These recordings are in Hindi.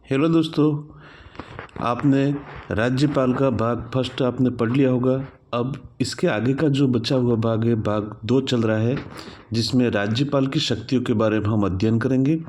हेलो दोस्तों, आपने राज्यपाल का भाग फर्स्ट आपने पढ़ लिया होगा। अब इसके आगे का जो बचा हुआ भाग है, भाग 2 चल रहा है, जिसमें राज्यपाल की शक्तियों के बारे में हम अध्ययन करेंगे।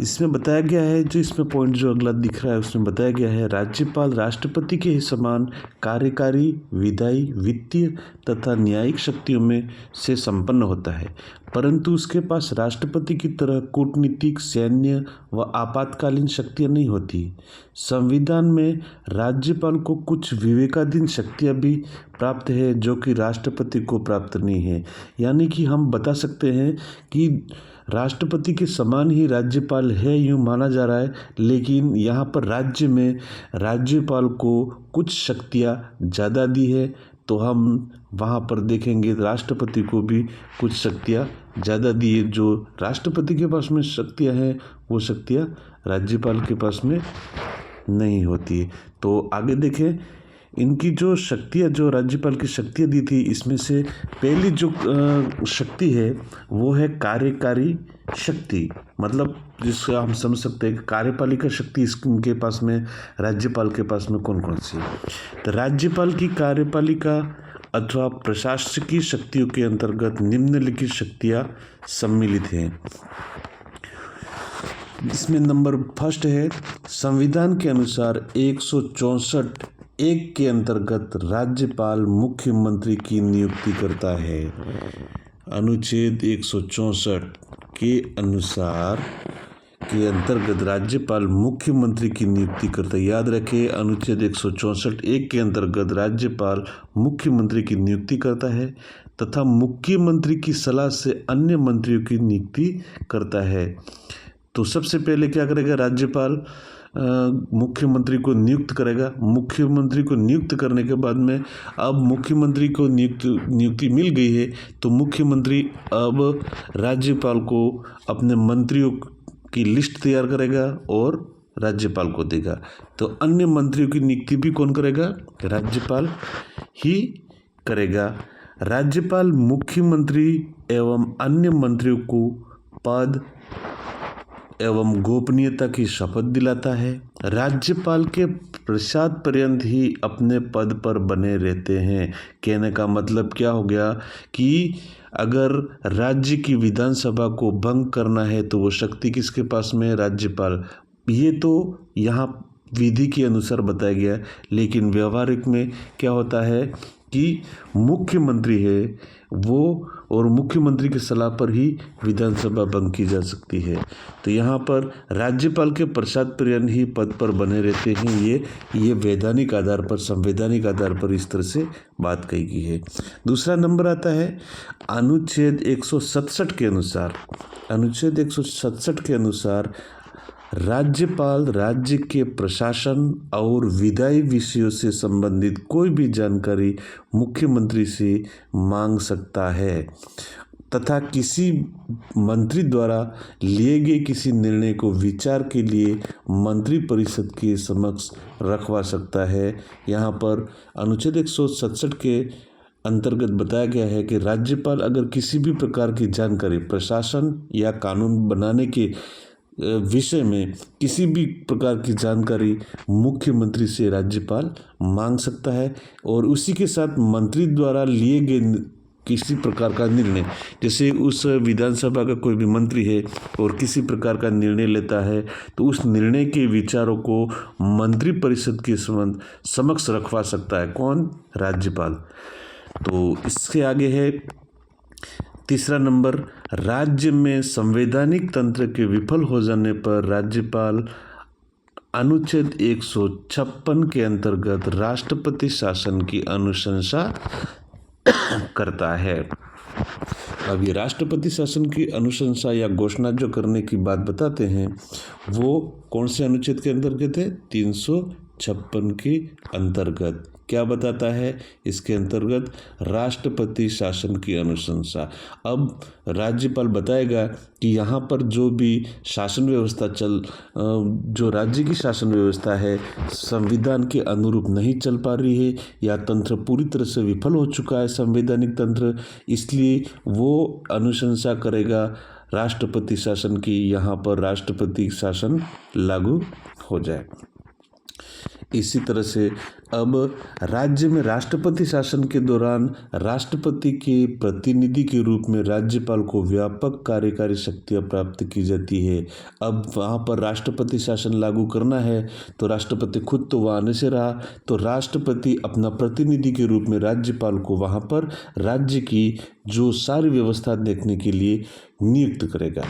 इसमें बताया गया है, जो इसमें पॉइंट जो अगला दिख रहा है उसमें बताया गया है, राज्यपाल राष्ट्रपति के ही समान कार्यकारी, विधायी, वित्तीय तथा न्यायिक शक्तियों में से संपन्न होता है, परंतु उसके पास राष्ट्रपति की तरह कूटनीतिक, सैन्य व आपातकालीन शक्तियां नहीं होती। संविधान में राज्यपाल को कुछ विवेकाधीन शक्तियां भी प्राप्त है जो कि राष्ट्रपति को प्राप्त नहीं है। यानी कि हम बता सकते हैं कि राष्ट्रपति के समान ही राज्यपाल है, यूँ माना जा रहा है, लेकिन यहाँ पर राज्य में राज्यपाल को कुछ शक्तियाँ ज़्यादा दी है, तो हम वहाँ पर देखेंगे राष्ट्रपति को भी कुछ शक्तियाँ ज़्यादा दी है। जो राष्ट्रपति के पास में शक्तियाँ हैं वो शक्तियाँ राज्यपाल के पास में नहीं होती। तो आगे देखें, इनकी जो शक्तियाँ, जो राज्यपाल की शक्तियाँ दी थी, इसमें से पहली जो शक्ति है वो है कार्यकारी शक्ति। मतलब जिसका हम समझ सकते हैं कार्यपालिका शक्ति इनके पास में, राज्यपाल के पास में कौन कौन सी है। तो राज्यपाल की कार्यपालिका अथवा प्रशासकीय शक्तियों के अंतर्गत निम्नलिखित शक्तियाँ सम्मिलित हैं। इसमें नंबर फर्स्ट है, संविधान के अनुसार 164(1) के अंतर्गत राज्यपाल मुख्यमंत्री की नियुक्ति करता है। अनुच्छेद 164 के अनुसार के अंतर्गत राज्यपाल मुख्यमंत्री की नियुक्ति करता है। याद रखें, अनुच्छेद 164(1) के अंतर्गत राज्यपाल मुख्यमंत्री की नियुक्ति करता है तथा मुख्यमंत्री की सलाह से अन्य मंत्रियों की नियुक्ति करता है। तो सबसे पहले क्या करेगा राज्यपाल, मुख्यमंत्री को नियुक्त करेगा। मुख्यमंत्री को नियुक्त करने के बाद में, अब मुख्यमंत्री को नियुक्ति मिल गई है, तो मुख्यमंत्री अब राज्यपाल को अपने मंत्रियों की लिस्ट तैयार करेगा और राज्यपाल को देगा। तो अन्य मंत्रियों की नियुक्ति भी कौन करेगा? राज्यपाल ही करेगा। राज्यपाल मुख्यमंत्री एवं अन्य मंत्रियों को पद एवं गोपनीयता की शपथ दिलाता है। राज्यपाल के प्रसाद पर्यंत ही अपने पद पर बने रहते हैं। कहने का मतलब क्या हो गया कि अगर राज्य की विधानसभा को भंग करना है तो वो शक्ति किसके पास में है? राज्यपाल। ये तो यहाँ विधि के अनुसार बताया गया है, लेकिन व्यवहारिक में क्या होता है कि मुख्यमंत्री है वो, और मुख्यमंत्री की सलाह पर ही विधानसभा भंग की जा सकती है। तो यहाँ पर राज्यपाल के प्रसाद पर्यंत ही पद पर बने रहते हैं। ये वैधानिक आधार पर, संवैधानिक आधार पर इस तरह से बात कही गई है। दूसरा नंबर आता है अनुच्छेद 167 के अनुसार। अनुच्छेद 167 के अनुसार राज्यपाल राज्य के प्रशासन और विधायी विषयों से संबंधित कोई भी जानकारी मुख्यमंत्री से मांग सकता है तथा किसी मंत्री द्वारा लिए गए किसी निर्णय को विचार के लिए मंत्रिपरिषद के समक्ष रखवा सकता है। यहाँ पर अनुच्छेद 167 के अंतर्गत बताया गया है कि राज्यपाल अगर किसी भी प्रकार की जानकारी प्रशासन या कानून बनाने के विषय में किसी भी प्रकार की जानकारी मुख्यमंत्री से राज्यपाल मांग सकता है, और उसी के साथ मंत्री द्वारा लिए गए किसी प्रकार का निर्णय, जैसे उस विधानसभा का कोई भी मंत्री है और किसी प्रकार का निर्णय लेता है, तो उस निर्णय के विचारों को मंत्रिपरिषद के समक्ष रखवा सकता है। कौन? राज्यपाल। तो इसके आगे है तीसरा नंबर, राज्य में संवैधानिक तंत्र के विफल हो जाने पर राज्यपाल अनुच्छेद 156 के अंतर्गत राष्ट्रपति शासन की अनुशंसा करता है। अब ये राष्ट्रपति शासन की अनुशंसा या घोषणा जो करने की बात बताते हैं, वो कौन से अनुच्छेद के अंतर्गत है? 356 के अंतर्गत। क्या बताता है इसके अंतर्गत? राष्ट्रपति शासन की अनुशंसा। अब राज्यपाल बताएगा कि यहाँ पर जो भी शासन व्यवस्था जो राज्य की शासन व्यवस्था है संविधान के अनुरूप नहीं चल पा रही है, या तंत्र पूरी तरह से विफल हो चुका है संवैधानिक तंत्र, इसलिए वो अनुशंसा करेगा राष्ट्रपति शासन की यहाँ पर राष्ट्रपति शासन लागू हो जाए। इसी तरह से अब राज्य में राष्ट्रपति शासन के दौरान राष्ट्रपति के प्रतिनिधि के रूप में राज्यपाल को व्यापक कार्यकारी शक्तियां प्राप्त की जाती है। अब वहाँ पर राष्ट्रपति शासन लागू करना है तो राष्ट्रपति खुद तो वहाँ नहीं से रहा, तो राष्ट्रपति अपना प्रतिनिधि के रूप में राज्यपाल को वहाँ पर राज्य की जो सारी व्यवस्था देखने के लिए नियुक्त करेगा।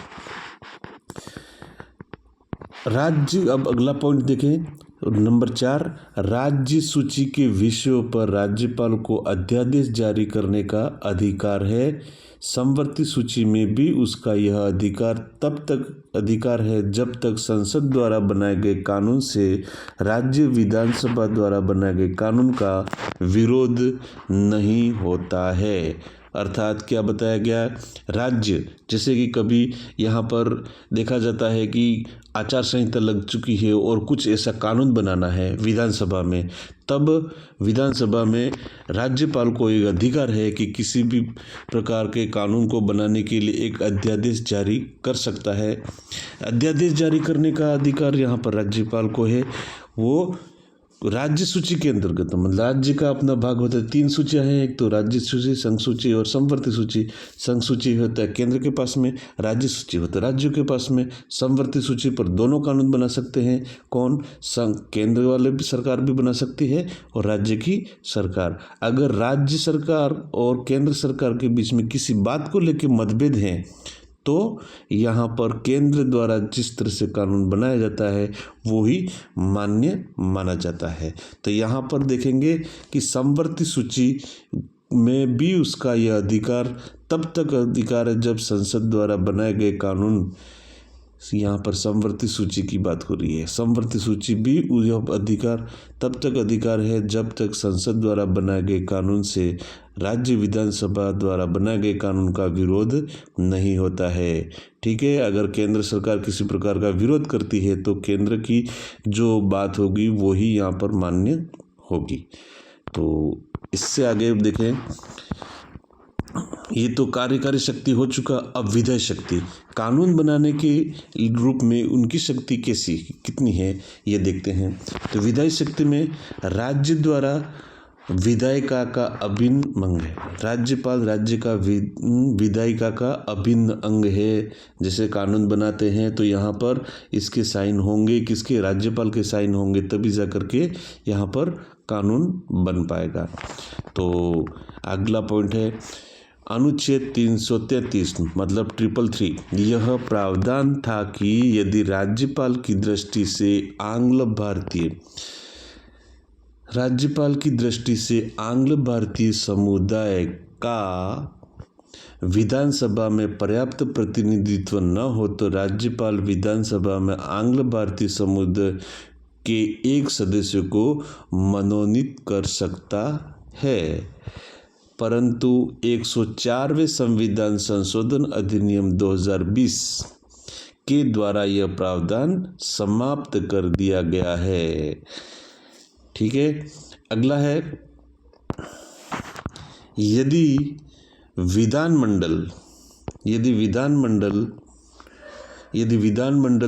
राज्य, अब अगला पॉइंट देखें, नंबर 4, राज्य सूची के विषयों पर राज्यपाल को अध्यादेश जारी करने का अधिकार है। समवर्ती सूची में भी उसका यह अधिकार तब तक अधिकार है जब तक संसद द्वारा बनाए गए कानून से राज्य विधानसभा द्वारा बनाए गए कानून का विरोध नहीं होता है। अर्थात क्या बताया गया, राज्य, जैसे कि कभी यहाँ पर देखा जाता है कि आचार संहिता लग चुकी है और कुछ ऐसा कानून बनाना है विधानसभा में, तब विधानसभा में राज्यपाल को एक अधिकार है कि किसी भी प्रकार के कानून को बनाने के लिए एक अध्यादेश जारी कर सकता है। अध्यादेश जारी करने का अधिकार यहाँ पर राज्यपाल को है। वो राज्य सूची के अंतर्गत, मतलब राज्य का अपना भाग होता है, 3 सूचियाँ हैं, एक तो राज्य सूची, संघ सूची और समवर्ती सूची। संघ सूची होता है केंद्र के पास में, राज्य सूची होता है राज्यों के पास में। समवर्ती सूची पर दोनों कानून बना सकते हैं, कौन, संघ, केंद्र वाले भी सरकार भी बना सकती है और राज्य की सरकार। अगर राज्य सरकार और केंद्र सरकार के बीच में किसी बात को लेकर मतभेद हैं तो यहाँ पर केंद्र द्वारा जिस तरह से कानून बनाया जाता है वो ही मान्य माना जाता है। तो यहाँ पर देखेंगे कि समवर्ती सूची में भी उसका यह अधिकार तब तक अधिकार है जब संसद द्वारा बनाए गए कानून, यहाँ पर समवर्ती सूची की बात हो रही है, समवर्ती सूची भी यह अधिकार तब तक अधिकार है जब तक संसद द्वारा बनाए गए कानून से राज्य विधानसभा द्वारा बनाए गए कानून का विरोध नहीं होता है। ठीक है, अगर केंद्र सरकार किसी प्रकार का विरोध करती है तो केंद्र की जो बात होगी वो ही यहाँ पर मान्य होगी। तो इससे आगे देखें, ये तो कार्यकारी शक्ति हो चुका। अब विधायी शक्ति, कानून बनाने के रूप में उनकी शक्ति कैसी कितनी है ये देखते हैं। तो विधायी शक्ति में राज्य द्वारा विधायिका का अभिन्न अंग है। राज्यपाल राज्य का विधायिका का अभिन्न अंग है। जैसे कानून बनाते हैं तो यहाँ पर इसके साइन होंगे, किसके, राज्यपाल के साइन होंगे, तभी जा करके यहाँ पर कानून बन पाएगा। तो अगला पॉइंट है अनुच्छेद 333 मतलब 333। यह प्रावधान था कि यदि राज्यपाल की दृष्टि से आंग्ल भारतीय समुदाय का विधानसभा में पर्याप्त प्रतिनिधित्व न हो तो राज्यपाल विधानसभा में आंग्ल भारतीय समुदाय के एक सदस्य को मनोनीत कर सकता है। परंतु 104वें संविधान संशोधन अधिनियम 2020 के द्वारा यह प्रावधान समाप्त कर दिया गया है। ठीक है, अगला है, यदि विधानमंडल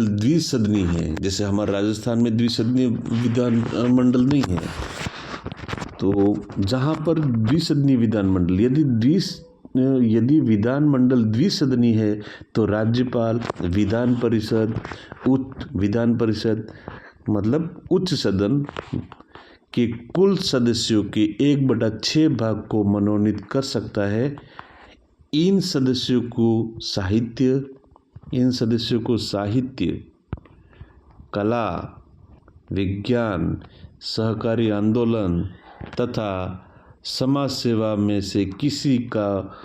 द्विसदनी है, जैसे हमारे राजस्थान में द्विसदनीय विधानमंडल नहीं है, तो जहाँ पर द्विसदनीय विधानमंडल, यदि विधानमंडल द्विसदनी है तो राज्यपाल विधान परिषद मतलब उच्च सदन के कुल सदस्यों के 1/6 भाग को मनोनीत कर सकता है। इन सदस्यों को साहित्य, कला, विज्ञान, सहकारी आंदोलन तथा समाज सेवा में से किसी का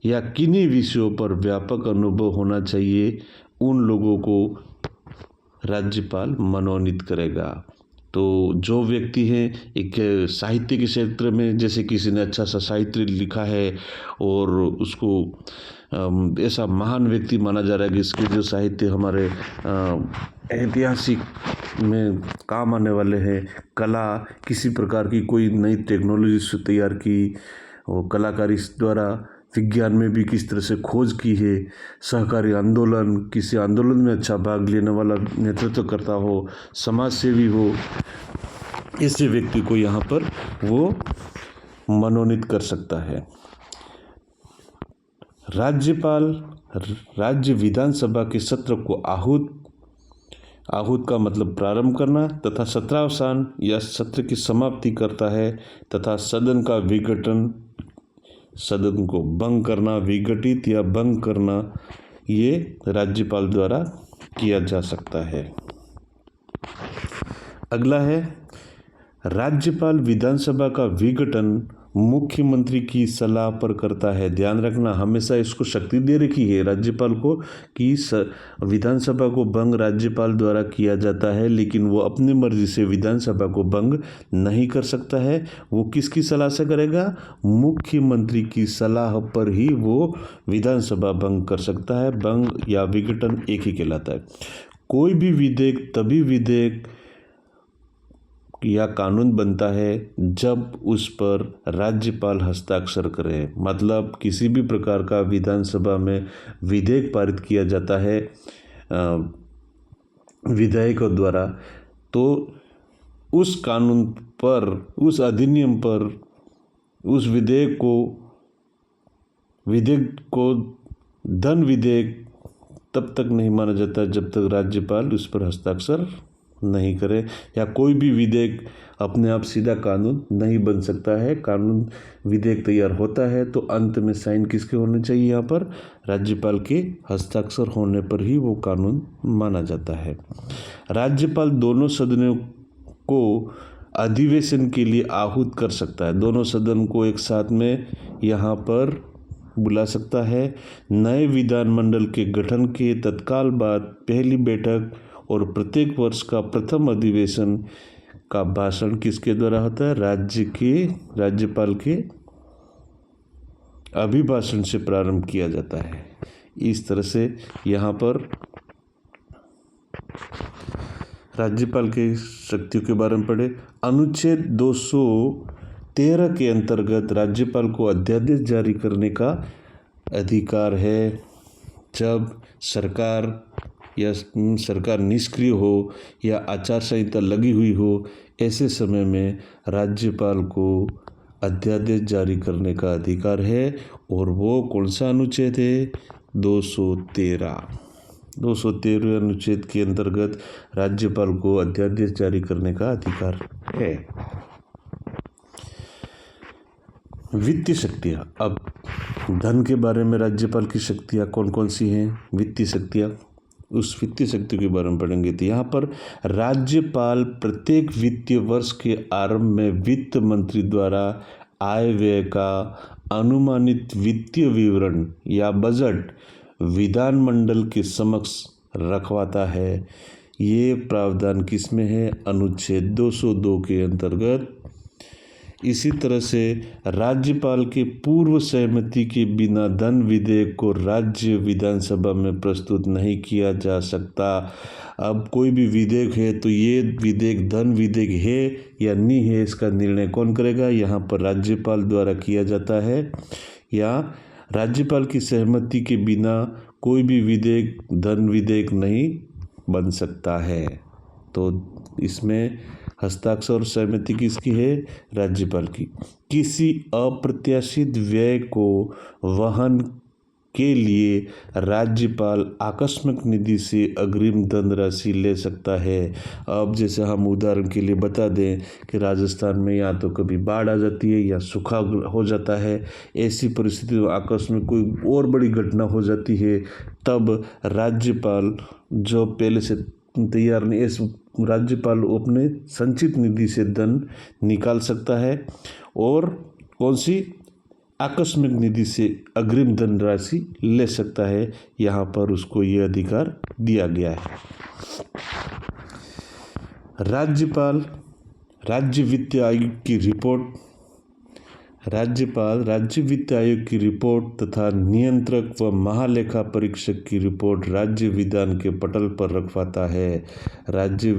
या किन्हीं विषयों पर व्यापक अनुभव होना चाहिए, उन लोगों को राज्यपाल मनोनीत करेगा। तो जो व्यक्ति हैं एक साहित्य के क्षेत्र में, जैसे किसी ने अच्छा सा साहित्य लिखा है और उसको ऐसा महान व्यक्ति माना जा रहा है कि इसके जो साहित्य हमारे ऐतिहासिक में काम आने वाले हैं, कला, किसी प्रकार की कोई नई टेक्नोलॉजी से तैयार की वो कलाकारी द्वारा विज्ञान में भी किस तरह से खोज की है, सहकारी आंदोलन, किसी आंदोलन में अच्छा भाग लेने वाला नेतृत्व करता हो, समाज सेवी हो, ऐसे व्यक्ति को यहाँ पर वो मनोनीत कर सकता है। राज्यपाल राज्य विधानसभा के सत्र को आहूत का मतलब प्रारंभ करना तथा सत्रावसान या सत्र की समाप्ति करता है तथा सदन का विघटन, सदन को भंग करना, विघटित या भंग करना, ये राज्यपाल द्वारा किया जा सकता है। अगला है राज्यपाल विधानसभा का विघटन मुख्यमंत्री की सलाह पर करता है। ध्यान रखना, हमेशा इसको शक्ति दे रखी है राज्यपाल को कि विधानसभा को भंग राज्यपाल द्वारा किया जाता है, लेकिन वो अपनी मर्जी से विधानसभा को भंग नहीं कर सकता है। वो किसकी सलाह से करेगा? मुख्यमंत्री की सलाह पर ही वो विधानसभा भंग कर सकता है। भंग या विघटन एक ही कहलाता है। कोई भी विधेयक तभी विधेयक या कानून बनता है जब उस पर राज्यपाल हस्ताक्षर करे। मतलब किसी भी प्रकार का विधानसभा में विधेयक पारित किया जाता है विधायकों द्वारा, तो उस कानून पर, उस अधिनियम पर, उस विधेयक को धन विधेयक तब तक नहीं माना जाता जब तक राज्यपाल उस पर हस्ताक्षर नहीं करे, या कोई भी विधेयक अपने आप सीधा कानून नहीं बन सकता है। कानून विधेयक तैयार होता है तो अंत में साइन किसके होने चाहिए? यहाँ पर राज्यपाल के हस्ताक्षर होने पर ही वो कानून माना जाता है। राज्यपाल दोनों सदनों को अधिवेशन के लिए आहूत कर सकता है। दोनों सदन को एक साथ में यहाँ पर बुला सकता है। नए विधानमंडल के गठन के तत्काल बाद पहली बैठक और प्रत्येक वर्ष का प्रथम अधिवेशन का भाषण किसके द्वारा होता है? राज्यपाल के अभिभाषण से प्रारंभ किया जाता है। इस तरह से यहाँ पर राज्यपाल की शक्तियों के बारे में पढ़े। अनुच्छेद 213 के अंतर्गत राज्यपाल को अध्यादेश जारी करने का अधिकार है। जब सरकार निष्क्रिय हो या आचार संहिता लगी हुई हो, ऐसे समय में राज्यपाल को अध्यादेश जारी करने का अधिकार है। और वो कौन सा अनुच्छेद है? 213 अनुच्छेद के अंतर्गत राज्यपाल को अध्यादेश जारी करने का अधिकार है। वित्तीय शक्तियाँ। अब धन के बारे में राज्यपाल की शक्तियाँ कौन कौन सी हैं? वित्तीय शक्तियाँ, उस वित्तीय शक्ति के बारे में पढ़ेंगे। तो यहाँ पर राज्यपाल प्रत्येक वित्तीय वर्ष के आरंभ में वित्त मंत्री द्वारा आय व्यय का अनुमानित वित्तीय विवरण या बजट विधानमंडल के समक्ष रखवाता है। ये प्रावधान किसमें है? अनुच्छेद 202 के अंतर्गत। इसी तरह से राज्यपाल के पूर्व सहमति के बिना धन विधेयक को राज्य विधानसभा में प्रस्तुत नहीं किया जा सकता। अब कोई भी विधेयक है तो ये विधेयक धन विधेयक है या नहीं है, इसका निर्णय कौन करेगा? यहाँ पर राज्यपाल द्वारा किया जाता है। या राज्यपाल की सहमति के बिना कोई भी विधेयक धन विधेयक नहीं बन सकता है। तो इसमें हस्ताक्षर और सहमति किसकी है? राज्यपाल की। किसी अप्रत्याशित व्यय को वहन के लिए राज्यपाल आकस्मिक निधि से अग्रिम धनराशि ले सकता है। अब जैसे हम उदाहरण के लिए बता दें कि राजस्थान में या तो कभी बाढ़ आ जाती है या सूखा हो जाता है, ऐसी परिस्थिति में आकस्मिक कोई और बड़ी घटना हो जाती है, तब राज्यपाल जो पहले से तैयार नहीं, इस राज्यपाल अपने संचित निधि से धन निकाल सकता है और कौन सी आकस्मिक निधि से अग्रिम धनराशि ले सकता है। यहाँ पर उसको ये अधिकार दिया गया है। राज्यपाल राज्य वित्त आयोग की रिपोर्ट राज्यपाल राज्य वित्त आयोग की रिपोर्ट तथा नियंत्रक व महालेखा परीक्षक की रिपोर्ट राज्य विधान के पटल पर रखवाता है। राज्य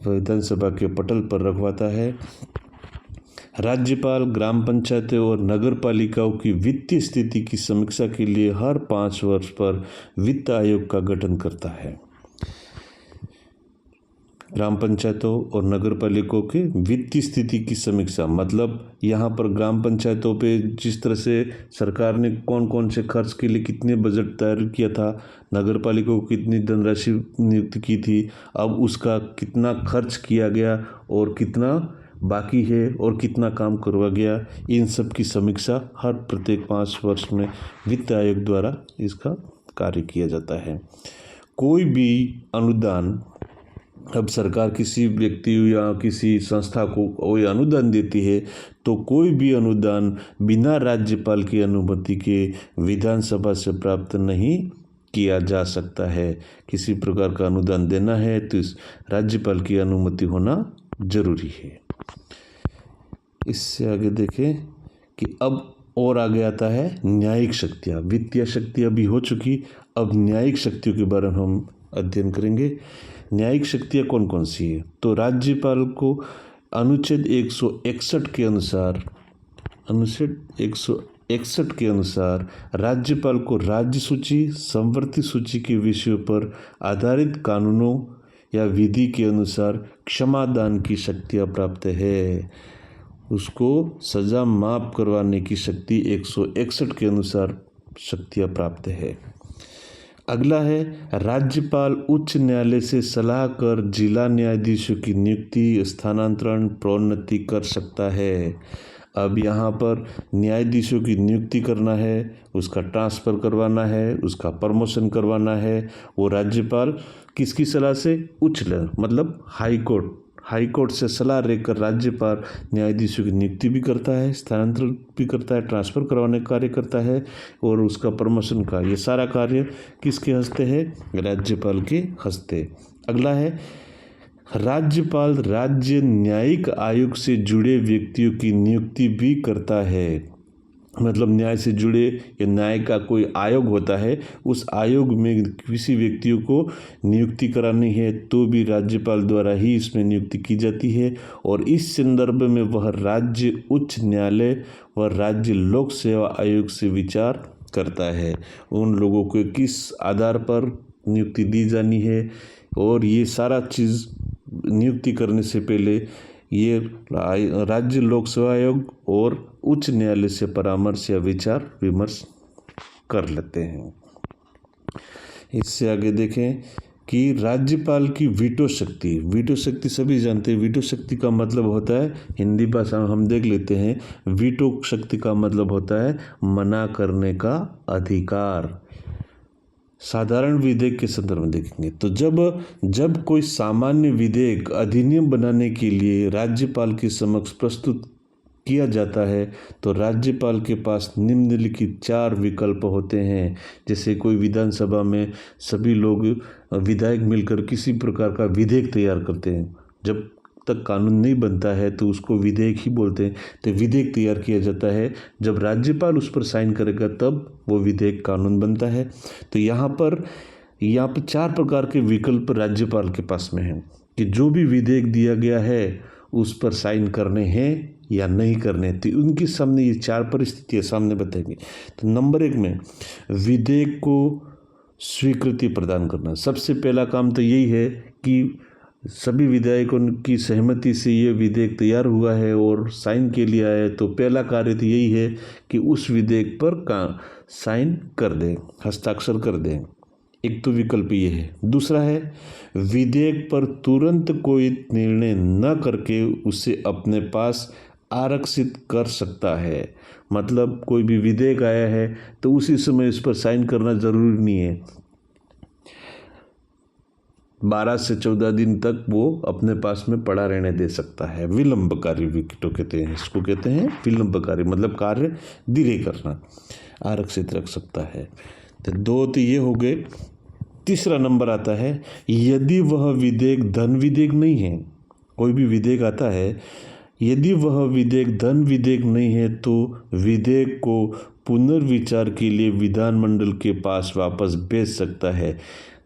विधानसभा के पटल पर रखवाता है। राज्यपाल ग्राम पंचायतों और नगर पालिकाओं की वित्तीय स्थिति की समीक्षा के लिए हर 5 वर्ष पर वित्त आयोग का गठन करता है। ग्राम पंचायतों और नगर पालिकाओं के वित्तीय स्थिति की समीक्षा मतलब यहाँ पर ग्राम पंचायतों पे जिस तरह से सरकार ने कौन कौन से खर्च के लिए कितने बजट तैयार किया था, नगर पालिकाओं को कितनी धनराशि नियुक्त की थी, अब उसका कितना खर्च किया गया और कितना बाकी है और कितना काम करवा गया, इन सब की समीक्षा हर प्रत्येक 5 वर्ष में वित्त आयोग द्वारा इसका कार्य किया जाता है। कोई भी अनुदान, अब सरकार किसी व्यक्ति या किसी संस्था को कोई अनुदान देती है तो कोई भी अनुदान बिना राज्यपाल की अनुमति के विधानसभा से प्राप्त नहीं किया जा सकता है। किसी प्रकार का अनुदान देना है तो इस राज्यपाल की अनुमति होना जरूरी है। इससे आगे देखें कि अब और आगे आता है न्यायिक शक्तियाँ। वित्तीय शक्ति अभी हो चुकी, अब न्यायिक शक्तियों के बारे में हम अध्ययन करेंगे। न्यायिक शक्तियाँ कौन कौन सी है? तो राज्यपाल को अनुच्छेद 161 के अनुसार राज्यपाल को राज्य सूची, संवर्ती सूची के विषयों पर आधारित कानूनों या विधि के अनुसार क्षमादान की शक्तियाँ प्राप्त है। उसको सजा माफ करवाने की शक्ति 161 के अनुसार शक्तियाँ प्राप्त है। अगला है राज्यपाल उच्च न्यायालय से सलाह कर जिला न्यायाधीशों की नियुक्ति, स्थानांतरण, प्रोन्नति कर सकता है। अब यहाँ पर न्यायाधीशों की नियुक्ति करना है, उसका ट्रांसफ़र करवाना है, उसका प्रमोशन करवाना है, वो राज्यपाल किसकी सलाह से? उच्च न्यायालय मतलब हाई कोर्ट से सलाह लेकर राज्यपाल न्यायाधीशों की नियुक्ति भी करता है, स्थानांतरण भी करता है, ट्रांसफ़र करवाने का कार्य करता है और उसका प्रमोशन का ये सारा कार्य किसके हस्ते है? राज्यपाल के हस्ते। अगला है राज्यपाल राज्य न्यायिक आयोग से जुड़े व्यक्तियों की नियुक्ति भी करता है। मतलब न्याय से जुड़े या न्याय का कोई आयोग होता है, उस आयोग में किसी व्यक्तियों को नियुक्ति करानी है तो भी राज्यपाल द्वारा ही इसमें नियुक्ति की जाती है और इस संदर्भ में वह राज्य उच्च न्यायालय व राज्य लोक सेवा आयोग से विचार करता है। उन लोगों को किस आधार पर नियुक्ति दी जानी है और ये सारा चीज़ नियुक्ति करने से पहले ये राज्य लोक सेवा आयोग और उच्च न्यायालय से परामर्श या विचार विमर्श कर लेते हैं। इससे आगे देखें कि राज्यपाल की वीटो शक्ति सभी जानते हैं। वीटो शक्ति का मतलब होता है, हिंदी भाषा में हम देख लेते हैं, वीटो शक्ति का मतलब होता है मना करने का अधिकार। साधारण विधेयक के संदर्भ में देखेंगे तो जब कोई सामान्य विधेयक अधिनियम बनाने के लिए राज्यपाल के समक्ष प्रस्तुत किया जाता है तो राज्यपाल के पास निम्नलिखित 4 विकल्प होते हैं। जैसे कोई विधानसभा में सभी लोग विधायक मिलकर किसी प्रकार का विधेयक तैयार करते हैं, जब तक कानून नहीं बनता है तो उसको विधेयक ही बोलते हैं। तो विधेयक तैयार किया जाता है, जब राज्यपाल उस पर साइन करेगा तब वो विधेयक कानून बनता है। तो यहाँ पर 4 प्रकार के विकल्प राज्यपाल के पास में हैं कि जो भी विधेयक दिया गया है उस पर साइन करने हैं या नहीं करने। तो उनके सामने ये 4 परिस्थितियाँ सामने बताएंगे। तो नंबर 1 में विधेयक को स्वीकृति प्रदान करना। सबसे पहला काम तो यही है कि सभी विधायकों की सहमति से ये विधेयक तैयार हुआ है और साइन के लिए आया है, तो पहला कार्य तो यही है कि उस विधेयक पर साइन कर दें, हस्ताक्षर कर दें। एक तो विकल्प ये है। दूसरा है विधेयक पर तुरंत कोई निर्णय न करके उसे अपने पास आरक्षित कर सकता है। मतलब कोई भी विधेयक आया है तो उसी समय इस पर साइन करना जरूरी नहीं है, 12 से 14 दिन तक वो अपने पास में पड़ा रहने दे सकता है। विलंबकारी विकेटो कहते हैं इसको, कहते हैं विलंबकारी, मतलब कार्य धीरे करना, आरक्षित रख सकता है। तो 2 तो ये हो गए। तीसरा नंबर आता है यदि वह विधेयक धन विधेयक नहीं है। कोई भी विधेयक आता है यदि वह विधेयक धन विधेयक नहीं है तो विधेयक को पुनर्विचार के लिए विधानमंडल के पास वापस भेज सकता है।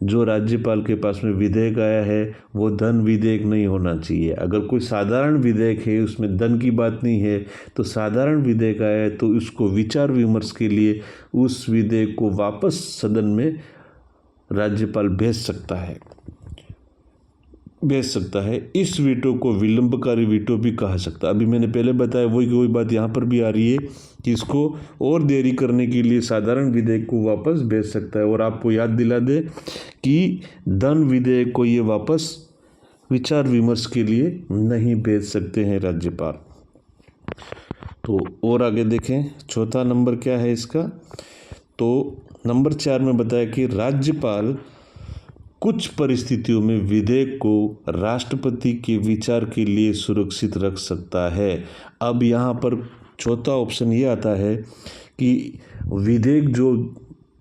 जो राज्यपाल के पास में विधेयक आया है वो धन विधेयक नहीं होना चाहिए। अगर कोई साधारण विधेयक है, उसमें धन की बात नहीं है, तो साधारण विधेयक आया है तो उसको विचार विमर्श के लिए उस विधेयक को वापस सदन में राज्यपाल भेज सकता है। इस वीटो को विलंबकारी वीटो भी कहा सकता है। अभी मैंने पहले बताया वही बात यहाँ पर भी आ रही है कि इसको और देरी करने के लिए साधारण विधेयक को वापस भेज सकता है। और आपको याद दिला दे कि धन विधेयक को ये वापस विचार विमर्श के लिए नहीं भेज सकते हैं राज्यपाल। तो और आगे देखें, चौथा नंबर क्या है इसका। तो नंबर 4 में बताया कि राज्यपाल कुछ परिस्थितियों में विधेयक को राष्ट्रपति के विचार के लिए सुरक्षित रख सकता है। अब यहाँ पर चौथा ऑप्शन ये आता है कि विधेयक जो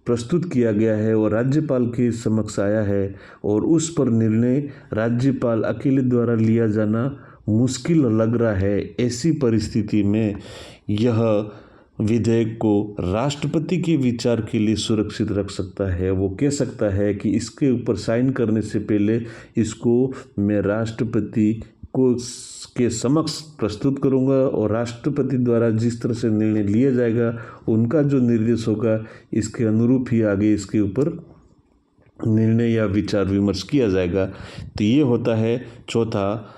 प्रस्तुत किया गया है और राज्यपाल के समक्ष आया है और उस पर निर्णय राज्यपाल अकेले द्वारा लिया जाना मुश्किल लग रहा है। ऐसी परिस्थिति में यह विधेयक को राष्ट्रपति के विचार के लिए सुरक्षित रख सकता है। वो कह सकता है कि इसके ऊपर साइन करने से पहले इसको मैं राष्ट्रपति को के समक्ष प्रस्तुत करूंगा और राष्ट्रपति द्वारा जिस तरह से निर्णय लिया जाएगा, उनका जो निर्देश होगा, इसके अनुरूप ही आगे इसके ऊपर निर्णय या विचार विमर्श किया जाएगा। तो ये होता है चौथा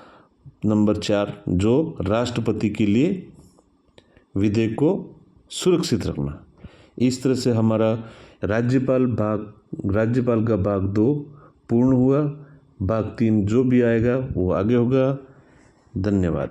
नंबर 4, जो राष्ट्रपति के लिए विधेयक को सुरक्षित रखना। इस तरह से हमारा राज्यपाल का भाग 2 पूर्ण हुआ। भाग 3 जो भी आएगा वो आगे होगा। धन्यवाद।